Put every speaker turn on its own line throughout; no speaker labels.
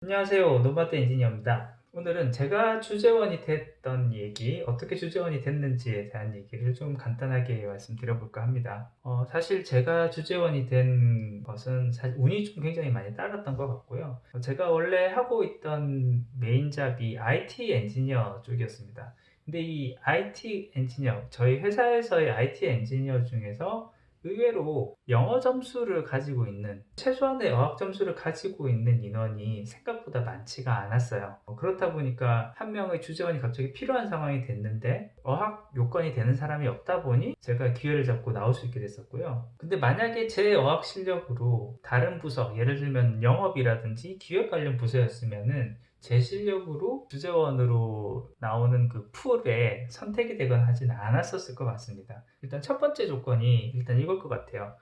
안녕하세요. 노마드 엔지니어입니다. 오늘은 제가 주재원이 됐던 얘기, 어떻게 주재원이 됐는지에 대한 얘기를 좀 간단하게 말씀드려볼까 합니다. 사실 제가 주재원이 된 것은 사실 운이 좀 굉장히 많이 따랐던 것 같고요. 제가 원래 하고 있던 메인 잡이 IT 엔지니어 쪽이었습니다. 근데 이 IT 엔지니어, 저희 회사에서의 IT 엔지니어 중에서 의외로 영어 점수를 가지고 있는, 최소한의 어학 점수를 가지고 있는 인원이 생각보다 많지가 않았어요. 그렇다 보니까 한 명의 주재원이 갑자기 필요한 상황이 됐는데 어학 요건이 되는 사람이 없다 보니 제가 기회를 잡고 나올 수 있게 됐었고요. 근데 만약에 제 어학 실력으로 다른 부서, 예를 들면 영업이라든지 기획 관련 부서였으면은 제 실력으로 주재원으로 나오는 그 풀에 선택이 되거나 하진 않았었을 것 같습니다. 일단 첫 번째 조건이 일단 이걸 것 같아요.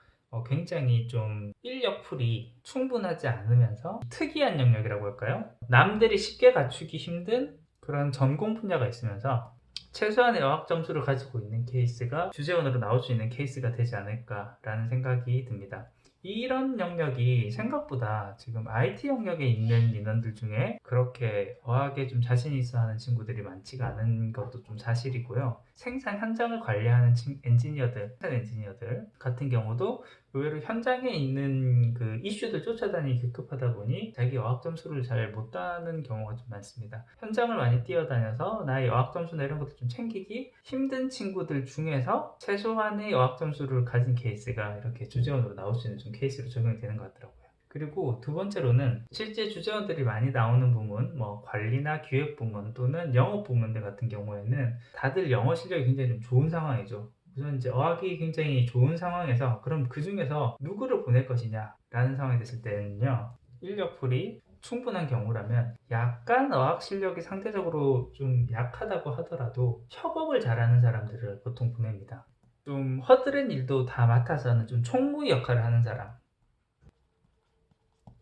굉장히 좀 인력 풀이 충분하지 않으면서 특이한 영역이라고 할까요? 남들이 쉽게 갖추기 힘든 그런 전공 분야가 있으면서 최소한의 어학 점수를 가지고 있는 케이스가 주재원으로 나올 수 있는 케이스가 되지 않을까라는 생각이 듭니다. 이런 영역이 생각보다 지금 IT 영역에 있는 인원들 중에 그렇게 어학에 좀 자신 있어 하는 친구들이 많지가 않은 것도 좀 사실이고요. 생산 현장을 관리하는 엔지니어들, 생산 엔지니어들 같은 경우도 의외로 현장에 있는 그 이슈들 쫓아다니기 급하다 보니 자기 어학 점수를 잘 못 따는 경우가 좀 많습니다. 현장을 많이 뛰어다녀서 나의 어학 점수나 이런 것들 좀 챙기기 힘든 친구들 중에서 최소한의 어학 점수를 가진 케이스가 이렇게 주재원으로 나올 수 있는 좀 케이스로 적용이 되는 것 같더라고요. 그리고 두 번째로는 실제 주재원들이 많이 나오는 부문, 뭐 관리나 기획 부문 또는 영업 부문들 같은 경우에는 다들 영어 실력이 굉장히 좀 좋은 상황이죠. 우선 이제 어학이 굉장히 좋은 상황에서 그럼 그 중에서 누구를 보낼 것이냐라는 상황이 됐을 때는요, 인력풀이 충분한 경우라면 약간 어학 실력이 상대적으로 좀 약하다고 하더라도 협업을 잘하는 사람들을 보통 보냅니다. 좀 허드렛 일도 다 맡아서는 좀 총무 역할을 하는 사람,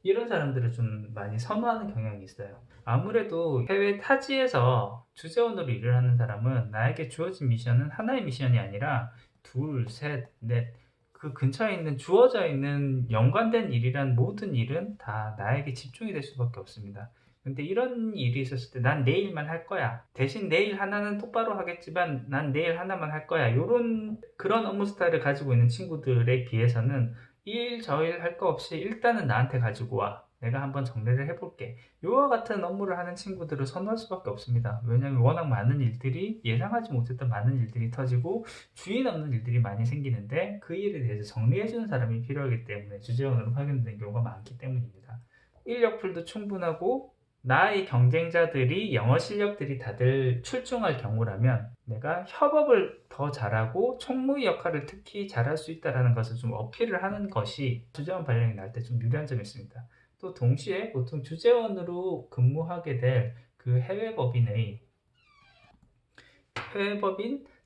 이런 사람들을 좀 많이 선호하는 경향이 있어요. 아무래도 해외 타지에서 주재원으로 일을 하는 사람은 나에게 주어진 미션은 하나의 미션이 아니라 둘, 셋, 넷, 그 근처에 있는 주어져 있는 연관된 일이란 모든 일은 다 나에게 집중이 될 수밖에 없습니다. 근데 이런 일이 있었을 때 난 내일만 할 거야. 대신 내일 하나는 똑바로 하겠지만 난 내일 하나만 할 거야. 요런 그런 업무 스타일을 가지고 있는 친구들에 비해서는 이 일 저 일 할 거 없이 일단은 나한테 가지고 와. 내가 한번 정리를 해볼게. 이와 같은 업무를 하는 친구들을 선호할 수밖에 없습니다. 왜냐하면 워낙 많은 일들이 예상하지 못했던 많은 일들이 터지고 주인 없는 일들이 많이 생기는데 그 일에 대해서 정리해주는 사람이 필요하기 때문에 주재원으로 확인된 경우가 많기 때문입니다. 인력풀도 충분하고 나의 경쟁자들이 영어 실력들이 다들 출중할 경우라면 내가 협업을 더 잘하고 총무의 역할을 특히 잘할 수 있다는 것을 좀 어필을 하는 것이 주재원 발령이 날 때 좀 유리한 점이 있습니다. 또 동시에 보통 주재원으로 근무하게 될 그 해외법인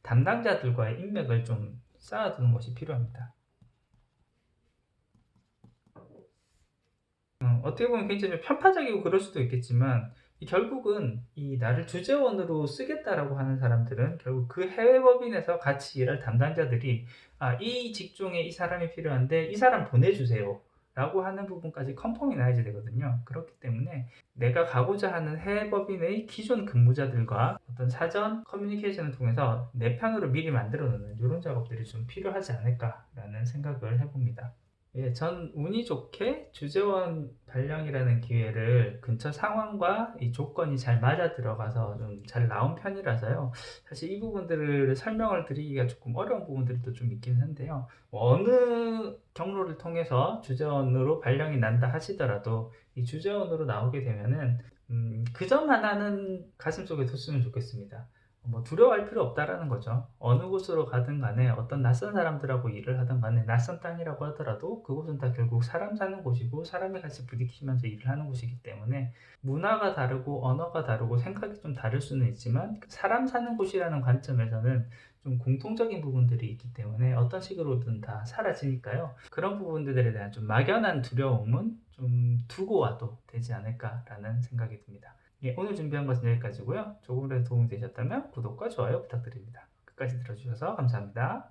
담당자들과의 인맥을 좀 쌓아두는 것이 필요합니다. 어떻게 보면 굉장히 좀 편파적이고 그럴 수도 있겠지만 결국은 이 나를 주재원으로 쓰겠다라고 하는 사람들은 결국 그 해외 법인에서 같이 일할 담당자들이 이 직종에 이 사람이 필요한데 이 사람 보내주세요 라고 하는 부분까지 컨펌이 나야지 되거든요. 그렇기 때문에 내가 가고자 하는 해외 법인의 기존 근무자들과 어떤 사전 커뮤니케이션을 통해서 내 편으로 미리 만들어 놓는 이런 작업들이 좀 필요하지 않을까라는 생각을 해봅니다. 예, 전 운이 좋게 주재원 발령이라는 기회를 근처 상황과 이 조건이 잘 맞아 들어가서 좀 잘 나온 편이라서요. 사실 이 부분들을 설명을 드리기가 조금 어려운 부분들도 좀 있긴 한데요. 어느 경로를 통해서 주재원으로 발령이 난다 하시더라도 이 주재원으로 나오게 되면은 그 점 하나는 가슴속에 뒀으면 좋겠습니다. 뭐 두려워할 필요 없다라는 거죠. 어느 곳으로 가든 간에 어떤 낯선 사람들하고 일을 하든 간에 낯선 땅이라고 하더라도 그곳은 다 결국 사람 사는 곳이고 사람이 같이 부딪히면서 일을 하는 곳이기 때문에 문화가 다르고 언어가 다르고 생각이 좀 다를 수는 있지만 사람 사는 곳이라는 관점에서는 좀 공통적인 부분들이 있기 때문에 어떤 식으로든 다 사라지니까요. 그런 부분들에 대한 좀 막연한 두려움은 좀 두고 와도 되지 않을까라는 생각이 듭니다. 예, 오늘 준비한 것은 여기까지고요. 조금이라도 도움이 되셨다면 구독과 좋아요 부탁드립니다. 끝까지 들어주셔서 감사합니다.